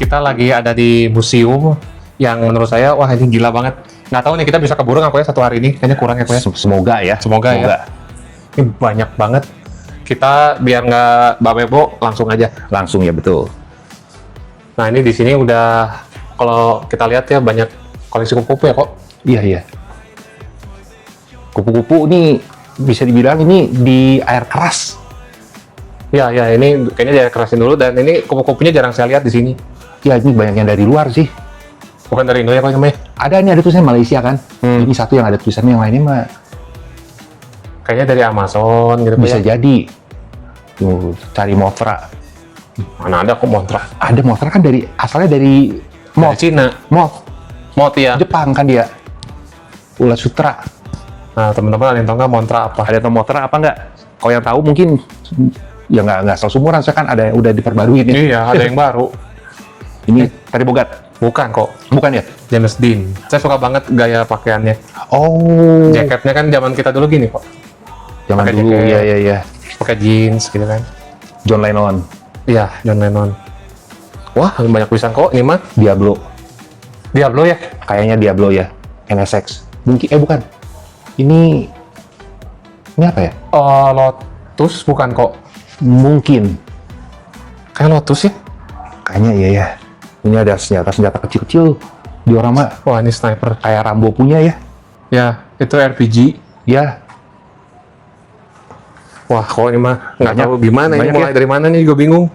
kita lagi ada di museum yang menurut saya, wah ini gila banget. Nggak tahu nih kita bisa keburu nggak kok ya satu hari ini? Kayaknya kurang ya kok ya. Semoga ya. Semoga ya. Ini banyak banget. Kita biar nggak babebo langsung aja. Langsung ya, betul. Nah ini di sini udah kalau kita lihat ya banyak koleksi kupu-kupu ya kok. Iya, iya. Kupu-kupu ini bisa dibilang ini di air keras. Ya ini kayaknya dia kerasin dulu dan ini kupu-kupunya jarang saya lihat di sini. Ya, ini banyak yang dari luar sih. Bukan dari Indo ya kok namanya? Ada tulisan Malaysia kan. Ini satu yang ada tulisannya, yang lainnya mah Kayaknya dari Amazon gitu bisa ya. jadi. Tuh, cari Mothra. Mana ada kok Mothra? Ada Mothra kan asalnya dari Dari Cina. Moth. Moth ya. Jepang kan dia. Ulat sutra. Nah teman-teman ada yang tahu nggak Mothra apa? Ada yang Mothra apa nggak? Kalau yang tahu mungkin ya nggak asal sumuran, saya kan ada yang udah diperbarui nih. Iya ada yang baru. Ini tadi Bogat. Bukan kok. Bukan ya? James Dean. Saya suka banget gaya pakaiannya. Oh. Jaketnya kan zaman kita dulu gini kok. Zaman pakai dulu, jaket. ya. Pakai jeans gitu kan. John Lennon. Iya, John Lennon. Wah, banyak tulisan kok ini mah. Diablo. Diablo ya? Kayaknya Diablo ya. NSX. Mungkin, bukan. Ini apa ya? Lotus bukan kok. Mungkin. Kayak Lotus ya? Kayaknya iya ya. Ini ada senjata kecil-kecil diorama. Wah, ini sniper. Kayak Rambo punya ya. Ya, itu RPG. Ya. Wah, kok ini mah nggak Banyak. tahu gimana ini Banyak mulai ya? dari mana nih, gue bingung.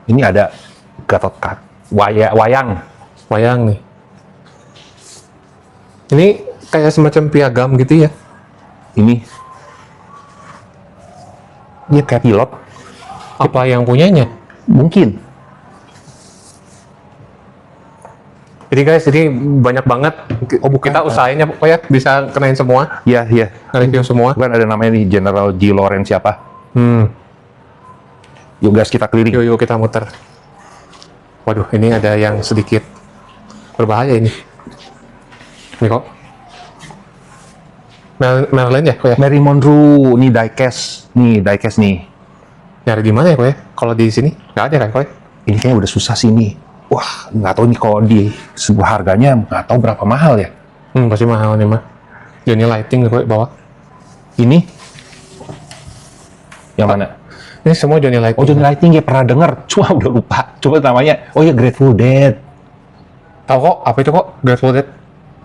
Ini ada Gatot wayang. Wayang nih. Ini kayak semacam piagam gitu ya? Ini kayak pilot. Apa yang punyanya? Mungkin. Jadi guys, ini banyak banget. Oh, bukan. Kita usahain ya pokoknya bisa kenain semua, Iya, iya. nge-review semua. Bukan ada namanya nih, General G. Lawrence siapa? Yuk guys, kita keliling. Yuk kita muter. Waduh, ini ada yang sedikit berbahaya ini. Ini kok. Maryland ya kok ya? Mary Monroe, nih diecast. Nih, diecast nih. Nyari di mana ya kok ya? Kalau di sini nggak ada kan kok ya? Ini kayaknya udah susah sih nih. Wah, nggak tahu nih kalau di sebuah harganya nggak tahu berapa mahal ya. Pasti mahal nih mah. Johnny Lighting kok bawah. Ini yang mana? Ini semua Johnny Lighting. Oh, Johnny Lighting ya, pernah denger. Cuma udah lupa. Coba namanya. Oh ya, Grateful Dead. Tahu kok? Apa itu kok? Grateful Dead?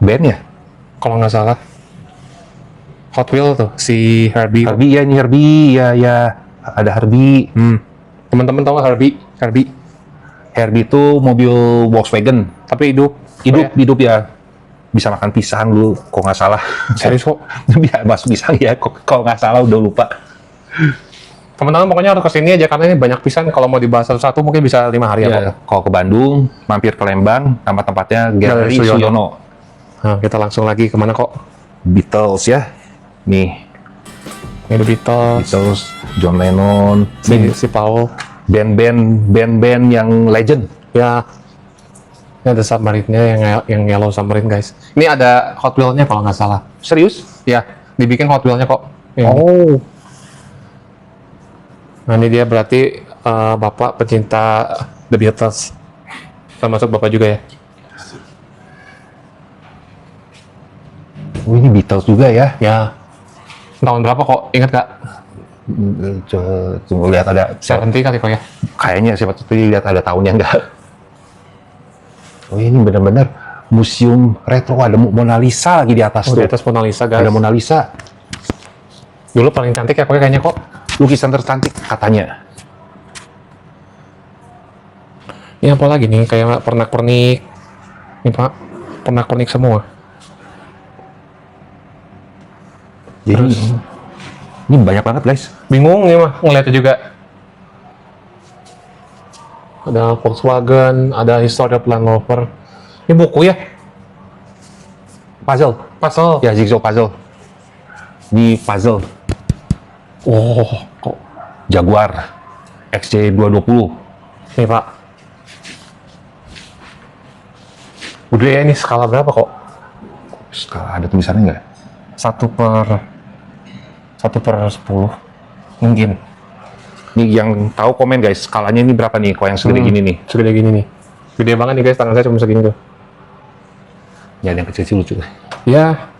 Band ya? Kalau nggak salah. Hot Wheel tuh si Herbie. Herbie ya, ini Herbie. Ya. Ada Herbie. Teman-teman tahu nggak Herbie? Herbie itu mobil Volkswagen. Tapi hidup. Hidup ya. Bisa makan pisang dulu, kok nggak salah. Serius kok? Bisa masuk pisang ya, kalau nggak salah udah lupa. Teman-teman pokoknya harus kesini aja karena ini banyak pisan. Kalau mau dibahas satu-satu mungkin bisa 5 hari ya. Ya, kalau ke Bandung, mampir ke Lembang, tempatnya Galeri Suyono. Nah, kita langsung lagi kemana kok? Beatles ya. Nih, Ini The Beatles. Beatles, John Lennon, Si Paul. band-band yang legend. Ya. Ini ada submarine-nya yang Yellow Submarine guys. Ini ada Hot Wheel-nya kalau nggak salah. Serius? Ya, dibikin Hot Wheel-nya kok. Ini. Oh, Nah ini dia berarti bapak pecinta The Beatles. Termasuk bapak juga ya. ini Beatles juga ya. Ya. Tahun berapa kok? Ingat gak? Tunggu lihat ada. 70 kali kok ya. Kayaknya siapa tuh lihat ada tahunnya enggak. Oh, ini benar-benar museum retro, ada Mona Lisa lagi di atas Oh, tuh. di atas Mona Lisa guys. Ada Mona Lisa. Dulu paling cantik ya kayaknya kok. Lukisan tercantik katanya. Ini apa lagi nih? Kayak pernak-pernik. Ini pak, pernak-pernik semua. Jadi ini banyak banget guys. Bingung nih mah ngeliatnya juga. Ada Volkswagen, ada History of Land Rover. Ini buku ya? Puzzle. Puzzle. Ya, jigsaw puzzle. Ini puzzle. Oh, kok. Jaguar XJ220. Nih pak. Udah ya, ini skala berapa kok? Skala ada tulisannya nggak? 1/10 mungkin. Nih yang tahu komen guys, skalanya ini berapa nih? Kalau yang segede gini nih? Segede gini nih. Gede banget nih guys, tangan saya cuma segini tuh. Ya ada yang kecil-kecil lucu. Ya.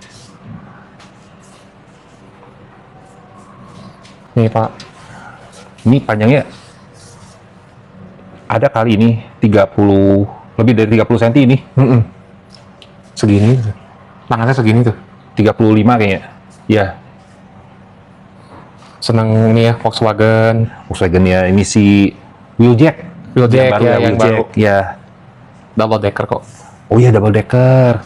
Nih Pak. Ini panjangnya ada kali ini 30, lebih dari 30 cm ini. Segini. Tangannya segini tuh. 35 kayaknya. Ya, Seneng ini ya Volkswagen. Volkswagen ya. Ini si Wheeljack. Wheeljack ya, yang baru. Ya. Double decker kok. Oh iya, double decker.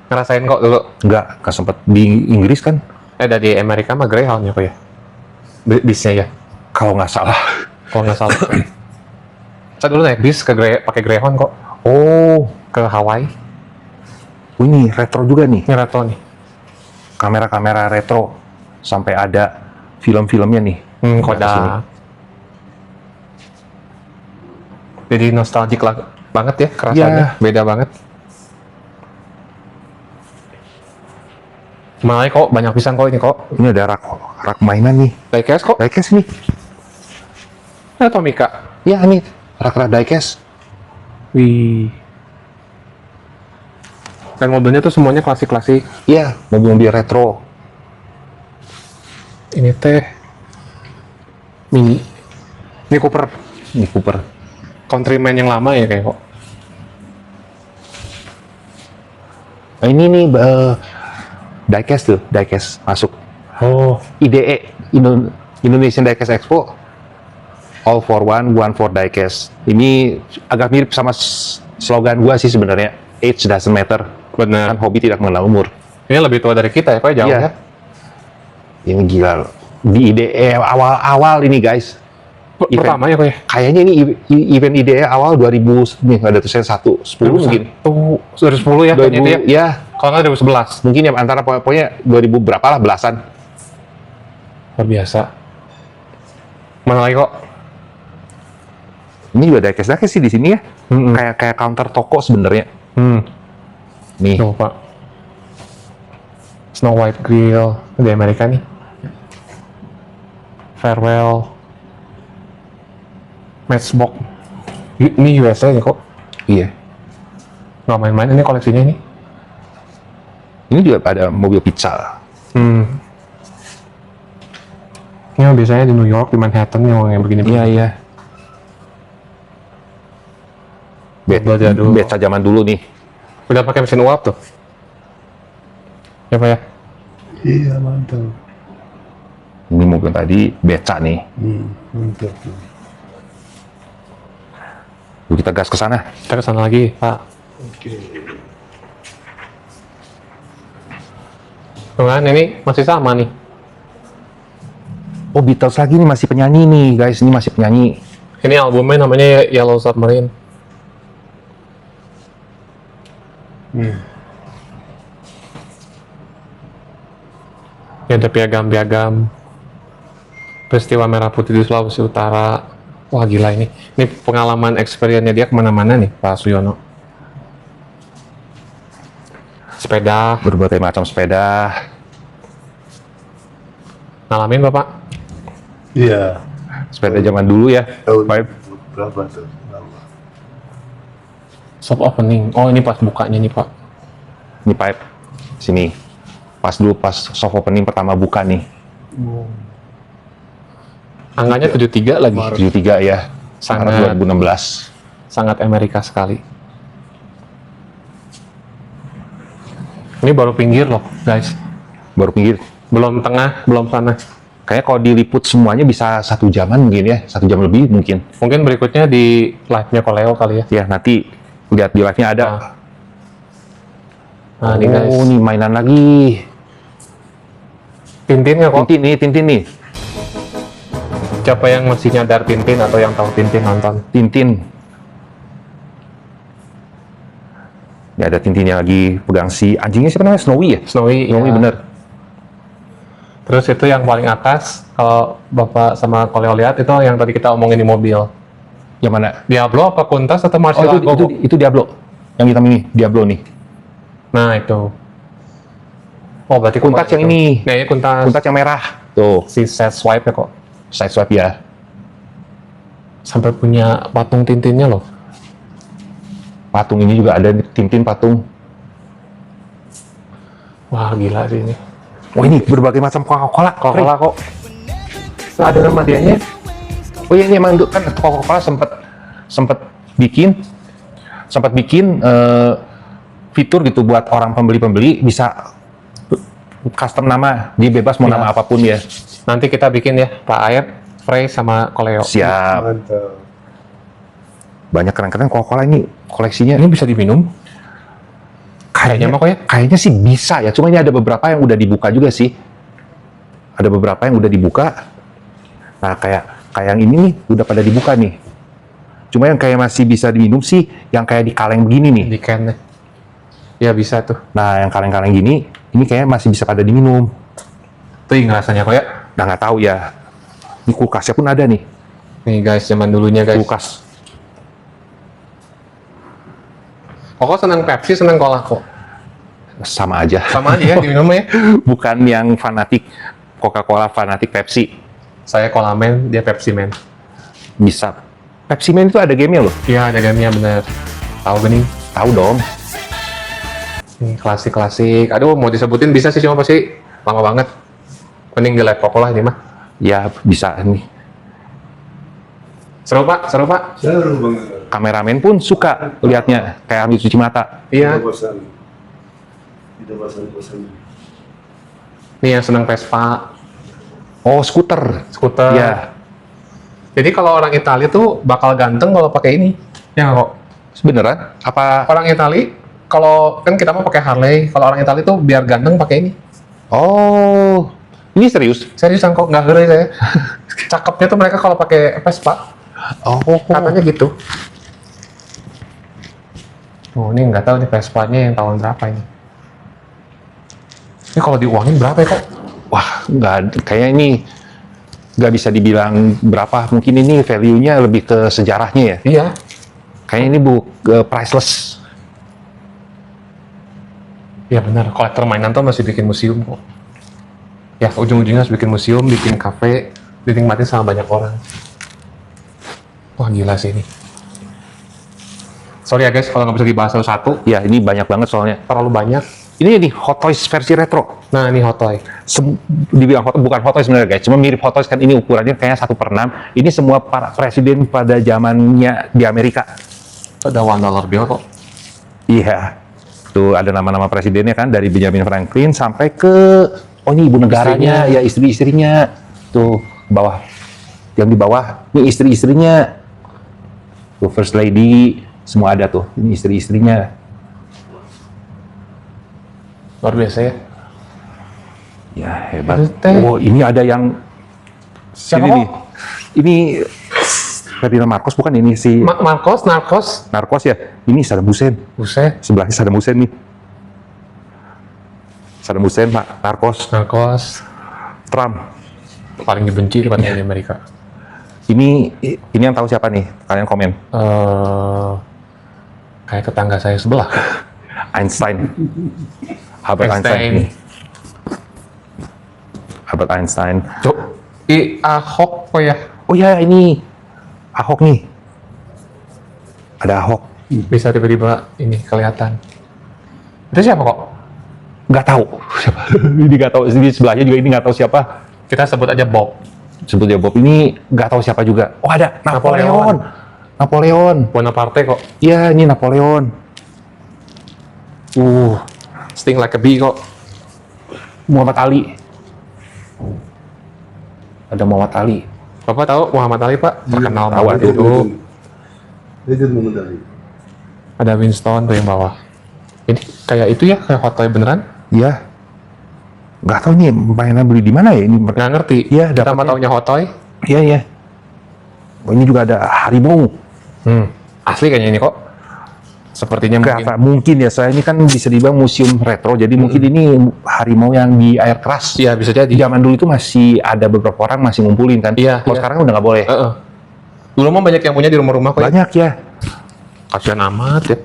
Ngerasain kok dulu. Enggak sempet di Inggris kan? Dari Amerika mah Greyhound ya kok ya. Bisnya ya. Kalau nggak salah. Kalau nggak salah. Saya dulu naik bis pakai Greyhound kok Oh, ke Hawaii. ini retro juga nih. Ini retro nih. Kamera-kamera retro. Sampai ada film-filmnya nih. Kodak. Jadi nostalgic banget ya kerasanya. Ya. Beda banget. Malah kok banyak pisan kok ini kok. Ini ada rak mainan nih. Diecast kok. Diecast nih. Atomica. Ya nih, rak diecast. Wih. Dan mobilnya tuh semuanya klasik-klasik. Ya, mobil-mobil retro. Ini teh Mini. Ini Cooper. Ini Cooper. Countryman yang lama ya kayak kok. Nah, ini nih diecast tuh, diecast masuk. Oh. IDE, Indonesian Diecast Expo. All for one for diecast. Ini agak mirip sama slogan gua sih sebenarnya. Age doesn't matter. Benar. Kan hobi tidak mengenal umur. Ini lebih tua dari kita ya, Pak, jauh Iya. ya. Ini gila. Di IDE awal-awal ini guys. Pertama ya, Pak ya. Kayaknya ini event IDE awal 2000, nih ada tulisannya 10 mungkin. Tuh, 2010 ya, kayaknya 2000, itu ya. ya. Kalau nggak 2011. Mungkin ya antara pokoknya 2000 berapa lah, belasan. Luar biasa. Mana lagi kok? Ini juga diecast sih di sini ya. Kayak counter toko sebenarnya. Nih. Tuh, Pak. Snow White Grill di Amerika nih. Farewell. Matchbox. Ini USA nih kok. Iya. Nggak main-main ini koleksinya ini. Ini juga ada mobil pizza. Ini biasanya di New York, di Manhattan yang begini. Iya, iya. Beca zaman dulu nih. Udah pakai mesin uap tuh. Ya Pak ya? Iya, mantap. Ini mobil tadi beca nih. Mantap. Yuk kita gas ke sana. Kita ke sana lagi, Pak. Oke. Tuh kan, ini masih sama nih. Oh, Beatles lagi nih, masih penyanyi nih, guys. Ini masih penyanyi. Ini albumnya namanya Yellow Submarine. Ya, ada piagam-piagam peristiwa merah putih di Sulawesi Utara. Wah, gila ini. Ini pengalaman experience-nya dia kemana-mana nih, Pak Suyono. Sepeda. Berbagai macam sepeda. Ngalamin, Bapak? Iya. Sepeda zaman dulu ya. Tahun Pipe. berapa tuh? Lama. Soft opening. Oh, ini pas bukanya nih, Pak. Ini pipe. Sini. Pas soft opening pertama buka nih. Angkanya 73 lagi. 73 ya. Sangat- Maret 2016. Sangat Amerika sekali. Ini baru pinggir loh, guys. Baru pinggir. Belum tengah, belum sana. Kayaknya kalau diliput semuanya bisa 1 jaman mungkin ya. 1 jam lebih mungkin. Mungkin berikutnya di live-nya Koleo kali ya. Ya, nanti lihat di live-nya ada. Nah, nih guys. Oh, nih mainan lagi. Tintin nggak kok? Tintin nih. Siapa yang masih nyadar Tintin atau yang tahu Tintin nonton? Tintin. Ya, ada Tintinnya lagi pegang si anjingnya, siapa namanya? Snowy ya? Snowy, Snowy ya. bener. Terus itu yang paling atas, kalau Bapak sama Koleo lihat, itu yang tadi kita omongin di mobil. Yang mana? Diablo apa Kuntas atau Oh, Murcielago? itu Diablo. Yang hitam ini, Diablo nih. Nah, itu. Oh, berarti Kuntas yang itu. ini. Nah, ini Kuntas. Kuntas yang merah. Tuh, Si set swipe ya kok. side swipe ya. Sampai punya patung Tintinnya loh. Patung ini juga ada Tintin patung. Wah, gila sih ini. Oh ini berbagai macam Coca-Cola. Coca-Cola kok. Ada nama dianya. Oh iya, ini emang kan Coca-Cola sempat bikin fitur gitu buat orang pembeli bisa custom nama, dia bebas mau Iya. nama apapun ya. Nanti kita bikin ya, Pak Ayat, Frey sama Koleo. Siap. Mantap. Banyak keren-keren Coca-Cola ini koleksinya. Ini bisa diminum? Kayaknya mah kok ya. Kayaknya sih bisa ya, cuma ini ada beberapa yang udah dibuka juga sih. Ada beberapa yang udah dibuka. Nah, kayak yang ini nih udah pada dibuka nih. Cuma yang kayak masih bisa diminum sih yang kayak di kaleng begini nih. Di can-nya. Ya bisa tuh. Nah, yang kaleng-kaleng gini, ini kayaknya masih bisa pada diminum. Tuh rasanya kok ya. Nah, nggak tahu ya. Ini kulkasnya pun ada nih. Nih guys, zaman dulunya guys. Kulkas. Kok senang Pepsi, senang Cola kok. Sama aja. Sama aja ya diminum ya. Bukan yang fanatik Coca-Cola, fanatik Pepsi. Saya Cola Man, dia Pepsi Man. Bisa. Pepsi Man itu ada gamenya loh. Iya, ada gamenya bener. Tahu bening? Tahu dong. Ini klasik-klasik. Aduh, mau disebutin bisa sih, cuma pasti lama banget. Mending di laptop lah ini mah. Ya, bisa nih. Seru Pak, seru Pak. Seru banget. Kameramen pun suka lihatnya. Kayak ambil cuci mata. Iya. Tidak bosan. Tidak bosan-bosan. Nih yang senang Vespa, Oh, skuter. skuter. Ya, Jadi kalau orang Italia tuh bakal ganteng kalau pakai ini. Ya nggak kok. beneran? Apa? Orang Italia, kalau kan kita mau pakai Harley, kalau orang Italia tuh biar ganteng pakai ini. Oh, ini serius? Seriusan kok, nggak gere saya. Cakepnya tuh mereka kalau pakai Vespa, Oh, katanya gitu. Oh, ini nggak tahu nih Vespa-nya yang tahun berapa ini. Ini kalau diuangin berapa ya kok? wah, nggak, kayaknya ini nggak bisa dibilang berapa. Mungkin ini value-nya lebih ke sejarahnya ya. Iya. Kayaknya ini priceless. Ya benar, kolektor mainan tuh masih bikin museum kok. Ya, ujung-ujungnya harus bikin museum, bikin kafe, dinikmatin sama banyak orang. Wah, gila sih ini. Sorry ya guys, kalau nggak bisa dibahas satu-satu, Ya, ini banyak banget soalnya. terlalu banyak. Ini nih Hot Toys versi retro. Nah, ini Hot Toy. Dibilang bukan Hot Toys sebenarnya guys, cuma mirip Hot Toys kan, ini ukurannya kayaknya 1/6. Ini semua para presiden pada zamannya di Amerika. Ada $1 bill kok. Iya. Tuh ada nama-nama presidennya kan, dari Benjamin Franklin sampai ke ini ibu negaranya, Istrinya. ya istri-istrinya. Tuh bawah. Yang di bawah ini istri-istrinya. Tuh First Lady, semua ada tuh. Ini istri-istrinya. Luar biasa ya. Ya hebat. Aduh, teh. Oh, ini ada yang Siapa ini kok? nih. Ini Ferdinand Marcos bukan, ini si Narkos. Narcos ya. Ini Saddam Hussein. Buset. Sebelahnya Saddam Hussein nih. Saddam Hussein, Marcos, Narkos. Trump. Paling dibenci depan di Amerika. Ini yang tahu siapa nih? Kalian komen. Kayak tetangga saya sebelah. Einstein. Albert Einstein. Einstein. Nih. Albert Einstein. Cuk. Ahok kok ya? Oh ya, ini Ahok nih. Ada Ahok. Bisa tiba-tiba ini kelihatan. Itu siapa kok? Nggak tahu siapa. Ini nggak tahu. Di sebelahnya juga ini nggak tahu siapa. Kita sebut aja Bob. Sebut ya Bob. Ini nggak tahu siapa juga. Oh ada Napoleon. Napoleon. Bonaparte kok. Iya, ini Napoleon. Sting like a bee kok. Muhammad Ali. Ada Muhammad Ali. Bapak tahu Muhammad Ali Pak? Terkenal tahu banget itu. itu. Legend mengendali. Ada Winston tuh yang bawah. Ini kayak itu ya, kayak Hot Toy beneran? Iya. Nggak tahu nih mainan beli di mana ya ini. Nggak ngerti. Iya, Kita mah dapatnya. taunya Hot Toy. Iya, iya. Oh, ini juga ada harimau. Asli kayaknya ini kok. Sepertinya mungkin. Mungkin ya, saya ini kan bisa dibilang museum retro, jadi mungkin ini harimau yang di air keras. Iya bisa jadi. Zaman dulu itu masih ada beberapa orang masih ngumpulin kan. Iya, Kalau iya. sekarang udah nggak boleh. Heeh. Dulu mah banyak yang punya di rumah-rumah kok. Ya. Banyak ya. Kasihan amat ya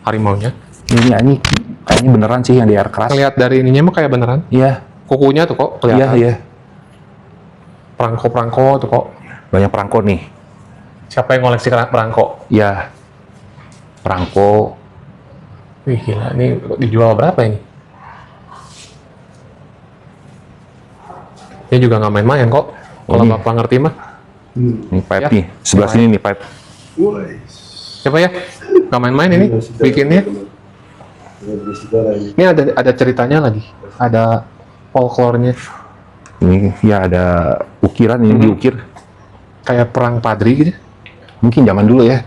harimaunya. Ini kayaknya beneran sih yang di air keras. Lihat dari ininya mah kayak beneran. Iya, Kukunya tuh kok iya, kelihatan. iya. Perangko-perangko tuh kok. Banyak perangko nih. Siapa yang ngoleksi perangko? Ya, perangko. Wih gila, ini dijual berapa ini? Ini juga nggak main-main kok. Kalau Ini. Bapak ngerti mah. Ini pipe Ya. nih, sebelah sini nih pipe. Guys. Siapa ya? Nggak main-main ini bikinnya. Ini ada ceritanya lagi. Ada folklore-nya. Ini ya ada ukiran, ini diukir. Kayak perang padri gitu. Mungkin zaman dulu ya.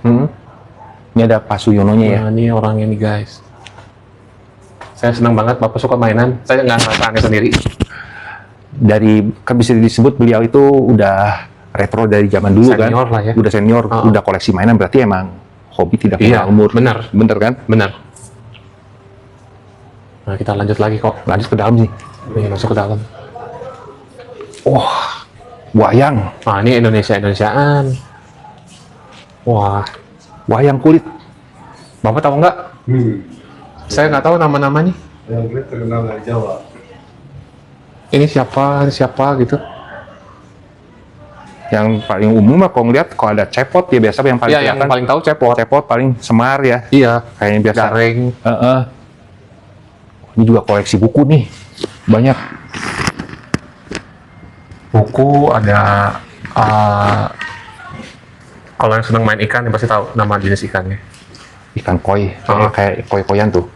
Ini ada Pasuyononya ya. Nah, ini orangnya nih guys. Saya senang banget Bapak suka mainan. Saya nggak ngerasa aneh sendiri. Dari kan bisa disebut beliau itu udah retro dari zaman dulu Senior kan. lah ya. Udah senior, udah koleksi mainan, berarti emang hobi tidak Iya, kenal umur. benar. Bener kan? Benar. Nah, kita lanjut lagi kok. Lanjut ke dalam nih. Ini masuk ke dalam. Wah, wayang. Nah, ini Indonesiaan. Wah, Wayang kulit. Bapak tahu nggak? Saya nggak tahu nama-namanya. Yang gue terkenal dari Jawa. Ini siapa gitu. Yang paling umum mah kalau ngeliat kalau ada cepot ya biasa yang paling Iya, yang kelihatan. paling tahu cepot. Cepot paling semar ya. Iya, Kayaknya biasa. garing. Ini juga koleksi buku nih. Banyak. Buku ada. Kalau yang senang main ikan, ya pasti tahu nama jenis ikannya. Ikan koi. Kayaknya kayak koi-koyan tuh.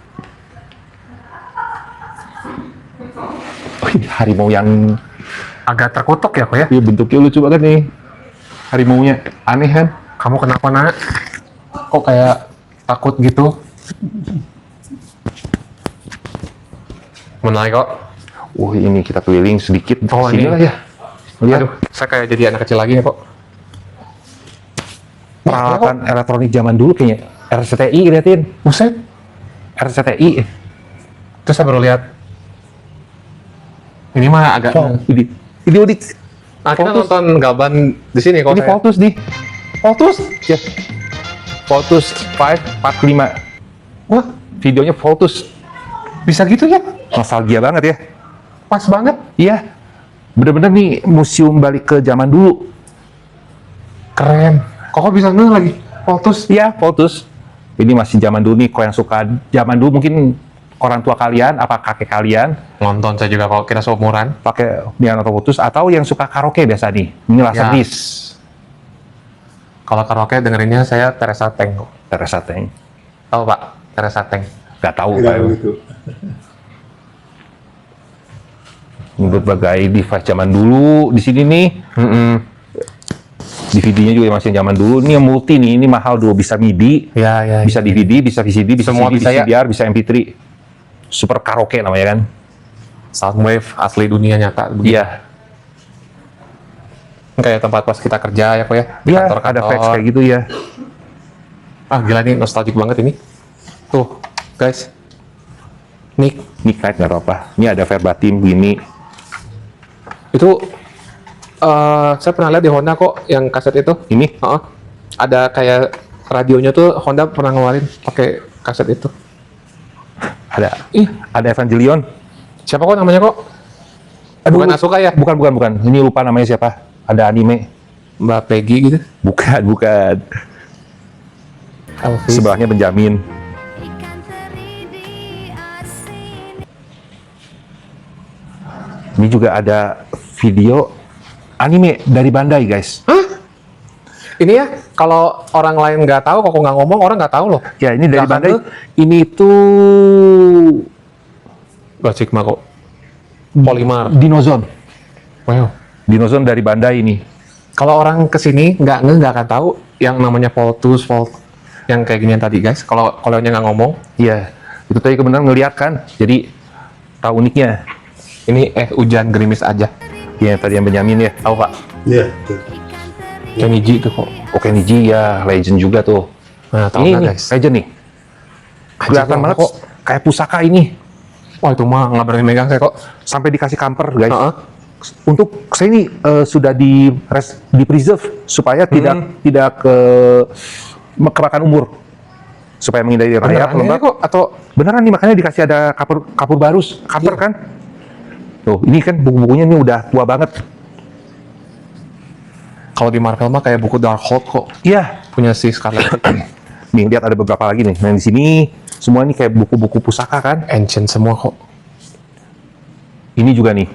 Oh, ini harimau yang Agak terkutuk ya, kok ya? iya, bentuknya lucu banget nih. Harimaunya aneh kan? Kamu kenapa nak? Kok kayak takut gitu? Menarik kok. Ini kita keliling sedikit. Oh, Sini ini. lah ya. Lihat. Aduh, saya kayak jadi anak kecil lagi ya kok. Peralatan elektronik zaman dulu kayaknya. RCTI liatin. Buset. RCTI. Terus saya baru lihat. Ini mah agak. Ini udik. Nah, kita Voltus. nonton Gaban di sini kok. Ini Saya. Voltus nih. Voltus. Ya. Voltus 545. Wah, Videonya Voltus. bisa gitu ya? Nostalgia banget ya. Pas banget. Iya. Bener-bener nih museum balik ke zaman dulu. Keren. Kok bisa ngeh lagi? Voltus. Iya, Voltus. Ini masih zaman dulu nih, kalau yang suka zaman dulu mungkin orang tua kalian, apa kakek kalian, Nonton saya juga kalau kita seumuran. pakai piano atau Voltus, atau yang suka karaoke biasa nih. Ini laser Ya. disc. Kalau karaoke dengerinnya saya Teresa Teng kok. Terasa Teng. Tahu Pak? Teresa Teng. Gak tahu Tidak Pak. begitu. Ini berbagai device zaman dulu di sini nih. DVD-nya juga masih zaman dulu. Ini yang multi nih, ini mahal dulu, bisa MIDI, Ya. bisa DVD, bisa VCD, bisa Semua CD, bisa ya? CDR, bisa MP3. Super karaoke namanya kan. Soundwave asli dunia nyata. Begitu. Iya. Kayak tempat pas kita kerja ya kok ya. Di Iya, kantor-kantor. ada fax kayak gitu ya. Ah gila nih nostalgic banget ini. Tuh guys. Nih Ini kayak nggak apa-apa. Ini ada verbatim begini. itu saya pernah lihat di Honda kok yang kaset itu. Ini Heeh. Ada kayak radionya tuh Honda pernah ngeluarin pakai kaset itu. ada. Ih, Ada Evangelion. siapa kok namanya kok? Bukan Asuka ya? Bukan. Ini lupa namanya siapa. Ada anime. Mbak Peggy gitu. Bukan. Elvis. Sebelahnya Benjamin. Ini juga ada video anime dari Bandai, guys. Ini ya, kalau orang lain nggak tahu, kok nggak ngomong, orang nggak tahu loh. Ya, ini dari Bahkan Bandai. tuh- Ini tuh Mbak Sigma kok. Polymer. Dinozone. Wow. Dinozone dari Bandai ini. Kalau orang kesini nggak akan tahu yang namanya Voltus, yang kayak ginian tadi guys. Kalau yang nggak ngomong, Iya, itu tadi kebenaran ngeliat kan. Jadi tahu uniknya. ini hujan gerimis aja. Iya, tadi yang Benjamin ya. Tahu Pak? Iya. betul. Keniji itu kok. Oke, Niji ya, legend juga tuh. Nah, tahu Ini nggak nih, guys? legend nih. Kelihatan Anjing, banget kok. kayak pusaka ini. Wah itu mah nggak berani megang saya kok. Sampai dikasih cover, guys. Heeh. Untuk saya ini sudah di preserve supaya tidak kemakan umur. Supaya menghindari rayap, Beneran lembab. ya kok? Atau Beneran nih, makanya dikasih ada kapur barus. Cover Iya. kan? Tuh, ini kan buku-bukunya ini udah tua banget. Kalau di Marvel mah kayak buku Darkhold kok. Iya. Punya si Scarlet. Nih, lihat ada beberapa lagi nih. Nah, di sini semua ini kayak buku-buku pusaka kan. Ancient semua kok. Ini juga nih.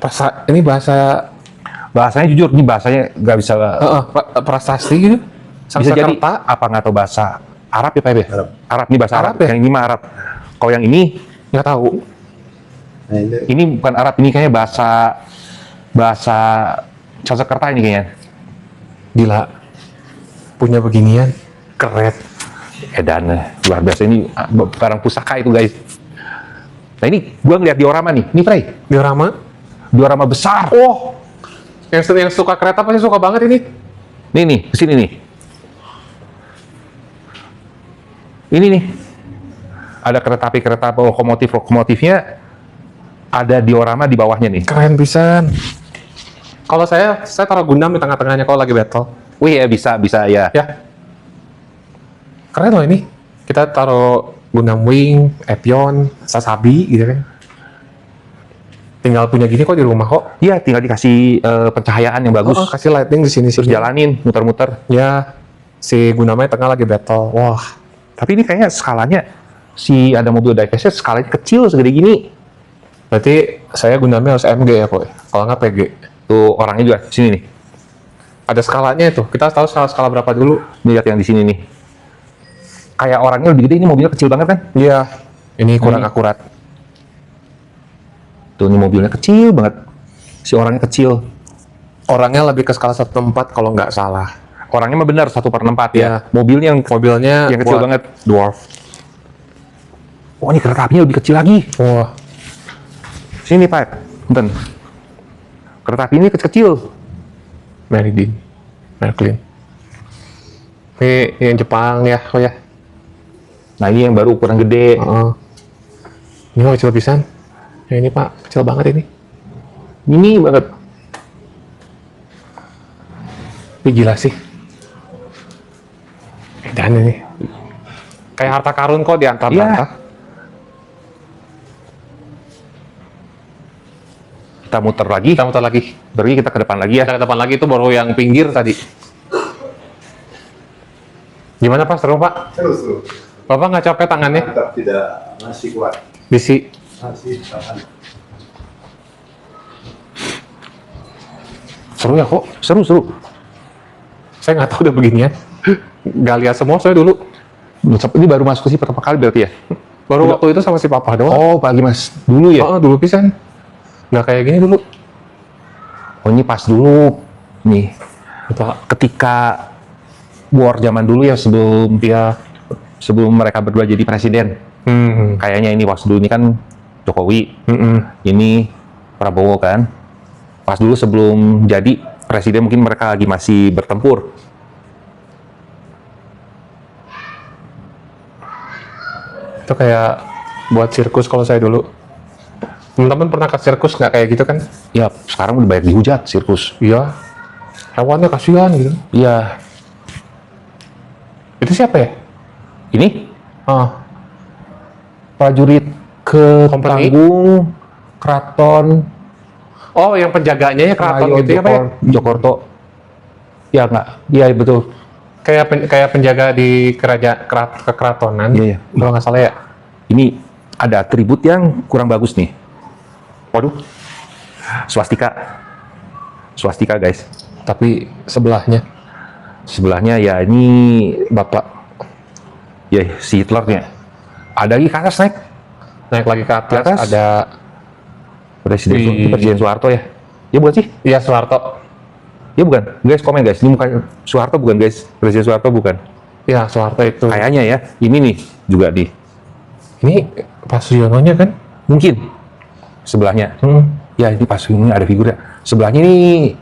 Ini bahasa Bahasanya jujur, ini bahasanya nggak bisa prasasti gitu. bisa jadi Sanskerta. apa nggak tahu bahasa Arab ya Pak ya? Arab. Arab, ini bahasa Arab. Arab ya? Yang ini mah Arab. Kalau yang ini Nggak tahu. Nah, ini bukan Arab, ini kayaknya bahasa Sanskerta ini kayaknya. Gila. Punya beginian. Keren. Edan, luar biasa ini barang pusaka itu guys. Nah ini gua ngeliat diorama nih, ini Frey, Diorama. diorama besar. Oh. Yang suka kereta pasti suka banget ini. Nih, kesini nih. Ini nih, ada kereta api lokomotifnya, ada diorama di bawahnya nih. Keren pisan. Kalau saya taruh Gundam di tengah-tengahnya kalau lagi battle. Wih ya bisa ya. Ya. Keren loh ini. Kita taruh Gundam Wing, Epion, Sasabi gitu kan. Tinggal punya gini kok di rumah kok. Iya, tinggal dikasih pencahayaan yang bagus. Kasih lighting di sini Terus sih. jalanin, muter-muter. Ya. Si Gundamnya tengah lagi battle. Wah. Tapi ini kayaknya skalanya si ada mobil diecast skalanya kecil segede gini. Berarti saya Gundamnya harus MG ya kok. Kalau nggak PG. Tuh orangnya juga sini nih. Ada skalanya itu. Kita tahu skala berapa dulu. Lihat yang di sini nih. Kayak orangnya lebih gede, ini mobilnya kecil banget kan? Iya. Ini kurang Ini. akurat. Tuh ini mobilnya kecil banget. Si orangnya kecil. Orangnya lebih ke skala 1/4 kalau nggak salah. Orangnya mah benar 1/4 ya. Iya. Mobilnya Mobilnya yang kecil buat banget. Dwarf. Oh ini kereta apinya lebih kecil lagi. Wah. Sini Pak. Bentar. Kereta api ini kecil-kecil. Meridian. Merklin. Ini yang Jepang ya, oh ya. Nah ini yang baru ukuran gede. Heeh. Ini mau kecil pisan. Ya ini Pak, kecil banget ini. Ini banget. Tapi gila sih. Dan ini. Kayak harta karun kok diantar-antar. Iya. Kita muter lagi. Kita muter lagi. Berarti kita ke depan lagi ya. Kita ke depan lagi itu baru yang pinggir tadi. Gimana Pak, seru Pak? terus Bapak nggak capek tangannya? mantap, tidak masih kuat, Bisi. masih tahan. Seru ya kok? Seru. Saya nggak tahu udah beginian. Nggak lihat semua saya dulu. Ini baru masuk ke sini pertama kali berarti ya? Baru Udah. waktu itu sama si Papa doang. Oh pagi mas. Dulu ya? Oh, dulu pisan. Nggak kayak gini dulu. Oh ini pas dulu. Nih. Pak. Ketika war zaman dulu ya sebelum mereka berdua jadi presiden. Kayaknya ini pas dulu ini kan Jokowi. Ini Prabowo kan. Pas dulu sebelum jadi presiden mungkin mereka lagi masih bertempur. Itu kayak buat sirkus kalau saya dulu. Teman-teman pernah ke sirkus nggak kayak gitu kan? Ya sekarang udah banyak dihujat sirkus. Iya. Hewannya kasihan gitu. Iya. Itu siapa ya? Ini Ah, prajurit ke Company? Tanggung Keraton oh, yang penjaganya ya keraton gitu ya Pak ya? Jokorto. Ya nggak? Iya betul. Kayak penjaga di kekeratonan. Iya, iya. Kalau nggak salah ya. Ini ada atribut yang kurang bagus nih. Waduh. Swastika guys. Tapi sebelahnya Sebelahnya ya ini Bapak ya si Hitlernya. Ada lagi ke atas naik. naik lagi ke atas, Ke atas? ada Wih. Presiden Soeharto ya. Ya bukan sih? iya Soeharto. Ya bukan. Guys komen guys. Ini bukan Soeharto bukan guys. Presiden Soeharto bukan. Iya Soeharto itu. Kayaknya ya. Ini nih juga di Ini Pak Suyono-nya kan? mungkin sebelahnya. Ya ini pas ini ada figurnya. Sebelahnya ini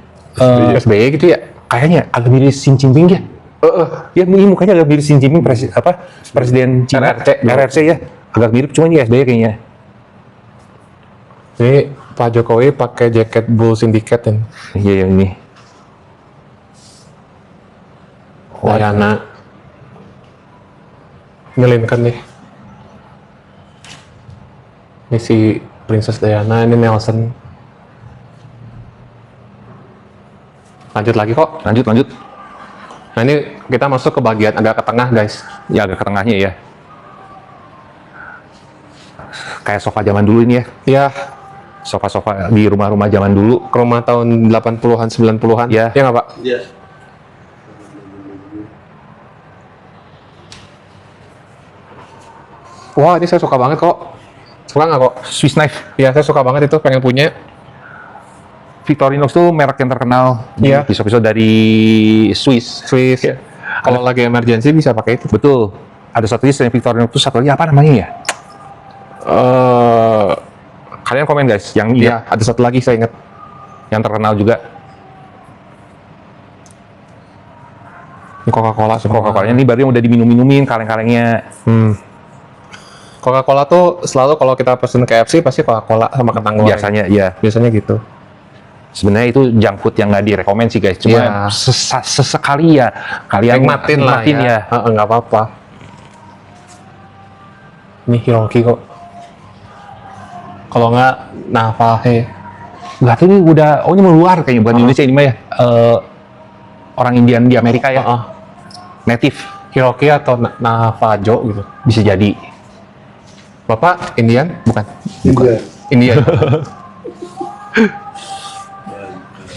SBY gitu ya? kayaknya agak mirip Xi Jinping ya. Ya ini mukanya agak mirip Xi Jinping presiden Cina RRC ya. Agak mirip cuma ini SBY kayaknya. Ini Pak Jokowi pakai jaket Bull Syndicate kan? Iya yang ini. Diana. Nyelinkan nih. Ini si Princess Diana, ini Nelson. Lanjut lagi kok. Lanjut. Nah ini kita masuk ke bagian agak ke tengah guys. Ya agak ke tengahnya ya. Kayak sofa zaman dulu ini ya. Ya, Sofa-sofa di rumah-rumah zaman dulu. ke rumah tahun 80-an, 90-an. Ya. Ya nggak Pak? Iya. Wah, ini saya suka banget kok. Suka nggak kok? Swiss knife. Iya, saya suka banget itu, pengen punya. Victorinox tuh merek yang terkenal. Iya. Pisau-pisau dari Swiss. Swiss. Kalau lagi emergency bisa pakai itu. Betul. Ada satu lagi selain Victorinox tuh satu lagi apa namanya ya? Kalian komen guys. Yang Iya, ada satu lagi saya ingat. yang terkenal juga. Ini Coca-Cola semua. Coca-Colanya ini baru yang udah diminum-minumin kaleng-kalengnya. Coca-Cola tuh selalu kalau kita pesen KFC pasti Coca-Cola sama kentang goreng. Biasanya ya. Biasanya gitu. Sebenarnya itu junk food yang nggak direkomend sih guys. Cuma Iya. sesekali ya kalian Nikmatin lah ya. Nggak apa-apa. Ini Hiroki kok. Kalau nggak Navahe. Nggak tahu ini udah, ini meluar kayaknya bukan Indonesia ini mah ya. Orang Indian di Amerika ya. Native. Hiroki atau Navajo gitu. Bisa jadi. Bapak Indian? Bukan. Iya. India.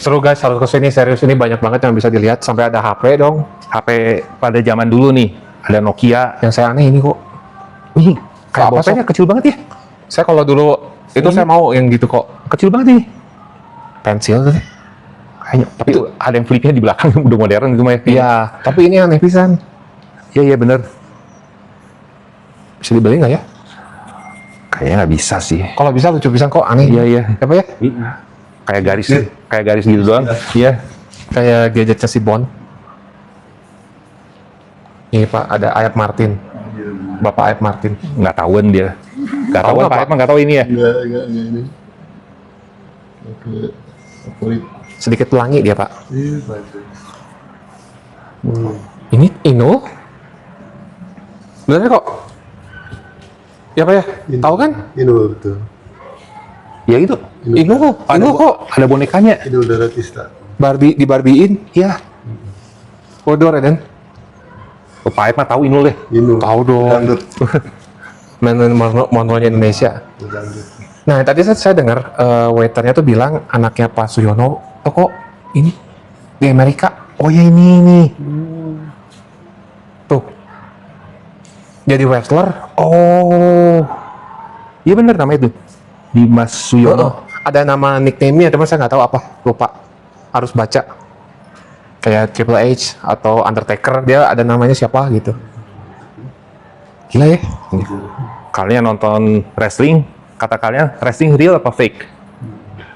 Seru guys, harus kesini, serius ini banyak banget yang bisa dilihat. Sampai ada HP dong. HP pada zaman dulu nih. Ada Nokia. Yang saya aneh ini kok. Wih, kayak Apa, botolnya kecil banget ya. Saya kalau dulu itu Ini. saya mau yang gitu kok. Kecil banget ini. Pensil tuh. Kayaknya. Tapi itu ada yang flipnya di belakang udah modern gitu mah ya. Iya, tapi ini aneh pisan. Iya bener. Bisa dibeli nggak ya? Kayaknya nggak bisa sih. Kalau bisa lucu pisan kok, aneh. Iya. Apa ya? Kayak garis gitu doang. Iya. Kayak gadgetnya si Bond. Ini Pak, ada Ayat Martin. Bapak Ayat Martin. Nggak tahuan dia. Nggak Tahu tahu nggak, Pak Pak? emang nggak tahu ini ya. Enggak ini. Oke. Favorit. Sedikit pelangi dia Pak. Iya, bagus. Ini Ino? Bener kok? Ya Pak ya? Tahu kan? Ini betul. Ya itu. Ino kok? Ino kok? Ada bonekanya. Ini udah Ratista. Barbie di Barbiein? Iya. Kodor ya Dan? Oh, Pak Ed mah tahu Inul deh. Ini. Tahu dong. Dangdut. Main mononya Indonesia. Dangdut. Nah tadi saya dengar waiternya tuh bilang anaknya Pak Suyono tuh kok ini di Amerika. Oh ya ini. Tuh. Jadi wrestler. Oh. Iya bener namanya itu. Dimas Suyono. Ada nama nickname-nya, cuman saya nggak tahu apa, lupa. Harus baca. Kayak Triple H atau Undertaker, dia ada namanya siapa gitu. Gila ya? Kalian nonton wrestling, kata kalian wrestling real apa fake?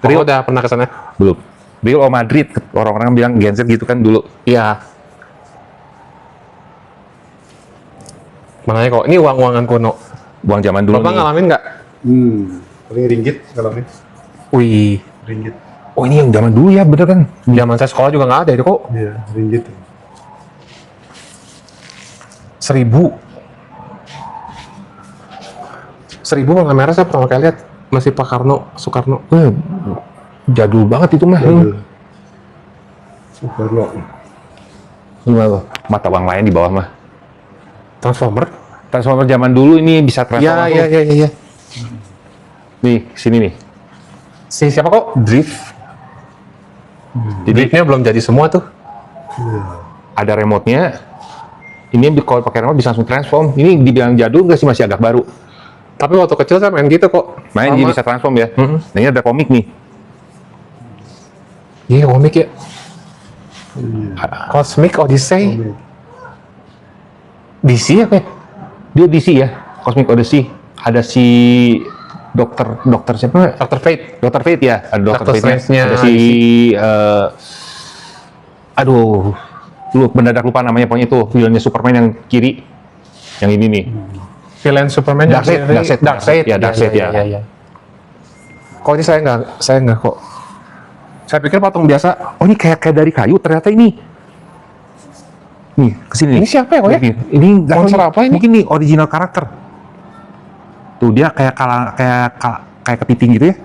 Rio udah pernah ke sana? Belum. Real o Madrid, orang-orang bilang Gen Z gitu kan dulu. Iya. Makanya kok, ini uang-uangan kuno. Buang zaman dulu Bapak nih. ngalamin nggak? Paling ringgit kalau ini. Wih, Ringgit. Oh ini yang zaman dulu ya bener kan? zaman saya sekolah juga nggak ada itu kok. Iya, ringgit. 1.000. 1.000 warna merah saya pertama kali lihat masih Pak Soekarno. Jadul banget itu mah. Soekarno. Gimana? Mata uang lain di bawah mah. Transformer? Transformer zaman dulu ini bisa transformer. Iya. Nih, sini nih. Si siapa kok? Drift. Jadi Driftnya belum jadi semua tuh. ada remote-nya. Ini kalau pakai remote bisa langsung transform. Ini dibilang jadul nggak sih, masih agak baru. Tapi waktu kecil saya main gitu kok. Main Sama. jadi bisa transform ya. Mhm. Nah ini ada komik nih. Iya, komik ya. Cosmic Odyssey. DC ya kayak? Dia DC ya, Cosmic Odyssey. Ada si dokter siapa? Dr. Fate. Dr. Fate ya, ada Dr. Doctor Fate-nya. Strange-nya Ada si aduh, lu mendadak lupa namanya, pokoknya itu villainnya Superman yang kiri. Yang ini nih. Villain Superman yang Darkseid, sendiri. Darkseid. Darkseid. Ya, Darkseid, ya. Iya. Kok ini saya nggak kok. Saya pikir patung biasa. Oh ini kayak dari kayu, ternyata ini. Nih, kesini. Ini siapa ya, kok ya? Ini nggak Monster tahu, apa ini? Mungkin nih original karakter. Tuh dia kayak kayak kepiting gitu ya.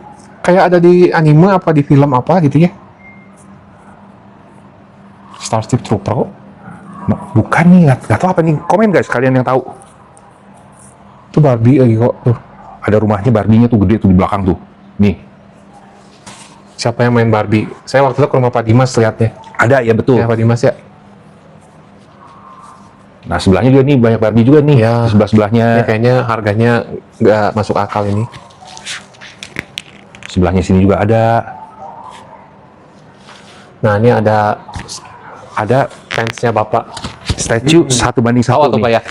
Kayak ada di anime apa di film apa gitu ya. Starship Trooper kok. Bukan nih, nggak tahu apa nih. Komen guys kalian yang tahu. Itu Barbie lagi kok. Tuh. Ada rumahnya Barbie-nya tuh gede tuh di belakang tuh. Nih. Siapa yang main Barbie? Saya waktu itu ke rumah Pak Dimas lihatnya. Ada ya betul. Ya Pak Dimas ya. Nah sebelahnya juga nih banyak Barbie juga nih. Ya. Sebelah-sebelahnya. Ini kayaknya harganya nggak masuk akal ini. Sebelahnya sini juga ada. Nah ini ada fansnya Bapak. Statue 1:1 Tahu atau nih. Pak ya?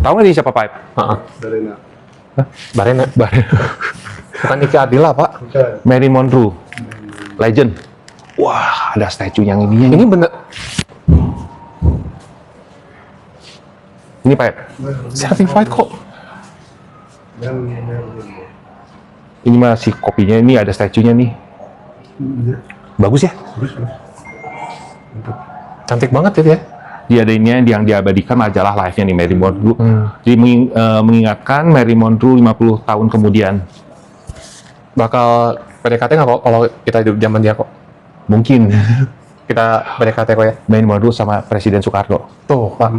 Tahu nggak nih siapa Pak? Heeh. Darena. Barena. Bukan Niki Adila Pak. Bukan. Marilyn Monroe. Legend. Wah, ada statue yang ini. Ini bener. Ini Pak. Certified kok. Ini masih kopinya. Ini ada statue-nya nih. Bagus ya? Cantik banget itu ya. Diadainnya yang diabadikan majalah Life-nya nih Marilyn Monroe. Jadi mengingatkan Marilyn Monroe 50 tahun kemudian. Bakal PDKT nggak kok kalau kita hidup zaman dia kok? Mungkin Kita PDKT kok ya? Marilyn Monroe sama Presiden Soekarno. Tuh Pak.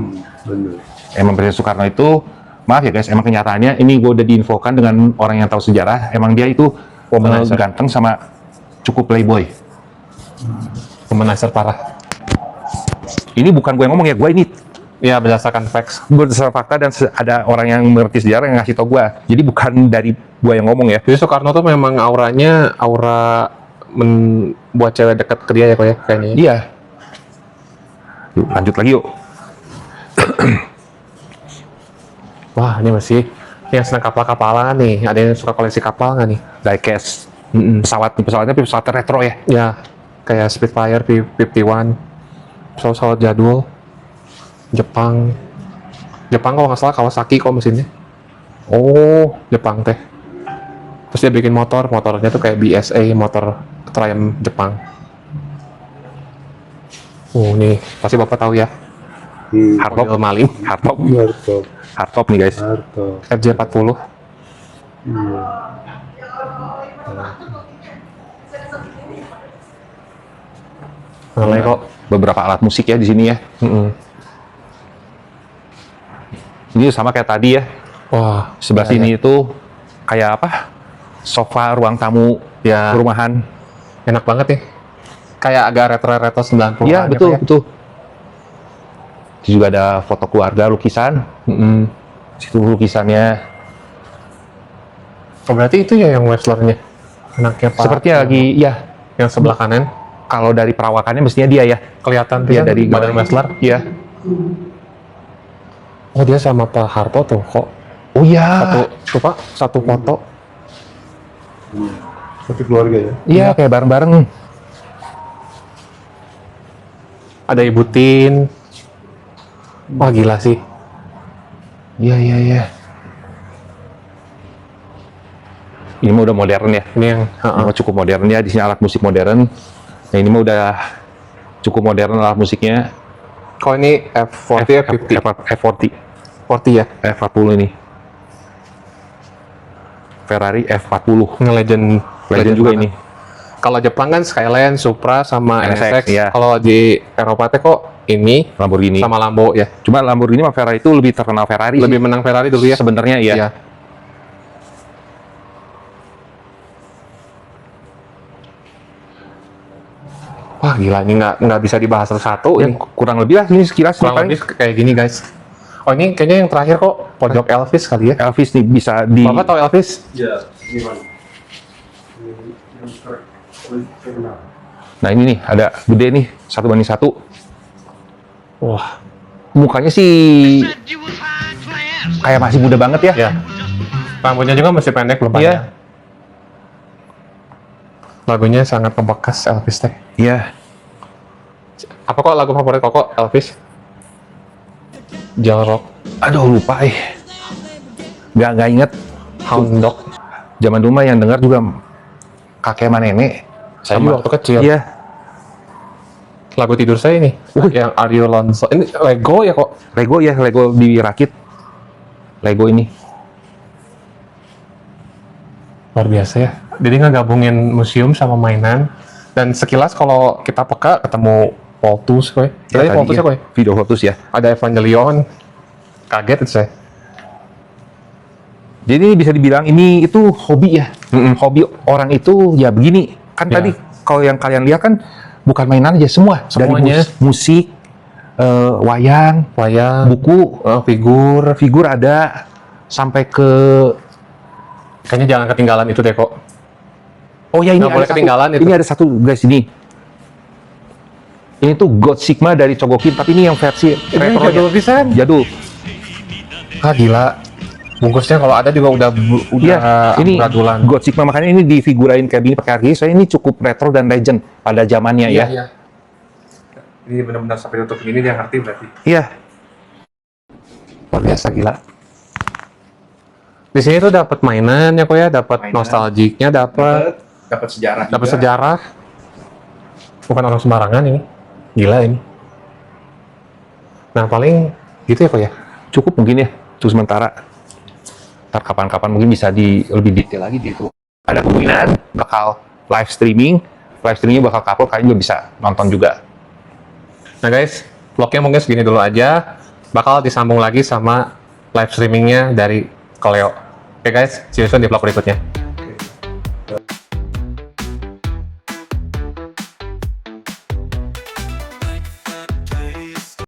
Bener. Emang Presiden Soekarno itu, maaf ya guys, emang kenyataannya ini gue udah diinfokan dengan orang yang tahu sejarah. Emang dia itu Womanizer. ganteng sama cukup playboy. Womanizer parah. Ini bukan gue yang ngomong ya, gue ini Ya berdasarkan facts. berdasarkan fakta dan ada orang yang mengerti sejarah yang ngasih tau gue. Jadi bukan dari gue yang ngomong ya. Jadi Soekarno tuh memang aura buat cewek dekat ke dia ya kok ya kayaknya. Iya. Yuk, lanjut lagi yuk. Wah ini masih yang senang kapal-kapalan nih. Ada yang suka koleksi kapal nggak nih? Diecast. Pesawatnya pesawat retro ya. Ya kayak Spitfire P-51, pesawat jadul. Jepang kalau nggak salah Kawasaki kok mesinnya. Oh, Jepang teh. Terus dia bikin motornya tuh kayak BSA, motor Triumph Jepang. Nih pasti Bapak tahu ya. hardtop. Mobil maling. Hardtop. Harto. Hardtop nih guys. Harto. FJ40. Iya. Namanya kok. Beberapa alat musik ya di sini ya. Ini sama kayak tadi ya. Wah, Sebelah ya, sini ya. itu kayak apa? Sofa ruang tamu Ya. perumahan. Enak banget nih. Kayak agak retro-retro 90-an. Iya, betul, ya. betul. Di juga ada foto keluarga, lukisan. Situ lukisannya. Oh, berarti itu ya yang wrestlernya. Anaknya Pak. Sepertinya lagi, ya. Yang sebelah kanan Kalau dari perawakannya mestinya dia ya. kelihatan Dia kan dari badan wrestler. Iya. Oh, dia sama Pak Harto tuh kok. Oh iya. Satu foto. Satu keluarga ya. Iya, kayak bareng-bareng. Ada Ibu Tin. Wah, gila sih. Iya, iya, iya. Ini mah udah modern ya. Ini yang Ini mah cukup modern ya. Di sini alat musik modern. Nah, ini mah udah cukup modern alat musiknya. kalau ini F40 ya 50. F40. 40 ya. F40 ini. Ferrari F40. Legend Legend juga banget. ini. Kalau Jepang kan Skyline, Supra sama NSX, NSX. iya. Kalau di Eropa teh kok ini Lamborghini. sama Lambo ya. Cuma Lamborghini sama Ferrari itu lebih terkenal Ferrari Lebih sih. menang Ferrari dulu ya. Sebenarnya iya. Iya. Wah gila, ini nggak bisa dibahas satu-satu. Ya, Ini kurang lebih lah ini sekilas kurang paling. lebih kayak gini guys. Oh ini kayaknya yang terakhir kok pojok Elvis kali ya. Elvis nih bisa di Bapak tahu Elvis? Iya. Gimana? Terkenal. Nah ini nih ada gede nih 1:1. Wah. Mukanya sih kayak masih muda banget ya. Ya. Rambutnya juga masih pendek belum Iya. panjang. Lagunya sangat membekas Elvis teh. Iya. Apa kok lagu favorit kok Elvis? Jail Rock, Aduh lupa nggak inget. Hound Dog. Zaman dulu mah yang dengar juga kakek sama nenek. Saya juga waktu kecil. Iya. Lagu tidur saya ini, yang Are You Lonesome? Ini Lego ya kok? Lego ya, Lego dirakit. Lego ini. Luar biasa ya. Jadi ngegabungin museum sama mainan. Dan sekilas kalau kita peka ketemu Voltus koy. Tadi tadi Voltus ya koy. Video Voltus ya. Ada Evangelion. Kaget itu saya. Jadi ini bisa dibilang ini itu hobi ya. Hobi orang itu ya begini. Kan Ya. tadi kalau yang kalian lihat kan bukan mainan aja semua. Semuanya. Dari musik, wayang, Wayang, buku, figur. figur ada, sampai ke Kayaknya jangan ketinggalan itu deh kok. oh ya ini Nggak boleh ada ketinggalan satu, itu. ini ada satu guys ini. Ini tuh God Sigma dari Chogokin, tapi ini yang versi Ini retronya. jadul pisan. Jadul. Ah gila. Bungkusnya kalau ada juga udah Iya, ini amburadul-an. God Sigma, makanya ini difigurain kayak gini pakai harga. Saya ini cukup retro dan legend pada zamannya ya. Iya. Ini benar-benar sampai tutup ini dia ngerti berarti. Iya. Luar biasa gila. Di sini tuh dapat mainan ya kok ya, dapat Mainan. nostalgiknya, dapat Sejarah. dapat sejarah. Bukan orang sembarangan ini. Gila ini. Nah, paling gitu ya kok ya. Cukup mungkin ya, untuk sementara. Ntar kapan-kapan mungkin bisa lebih detail lagi di itu. Ada kemungkinan bakal live streamingnya bakal upload, kalian juga bisa nonton juga. Nah guys, vlognya mungkin segini dulu aja. Bakal disambung lagi sama live streamingnya dari Koleo. Oke guys, see you soon di vlog berikutnya.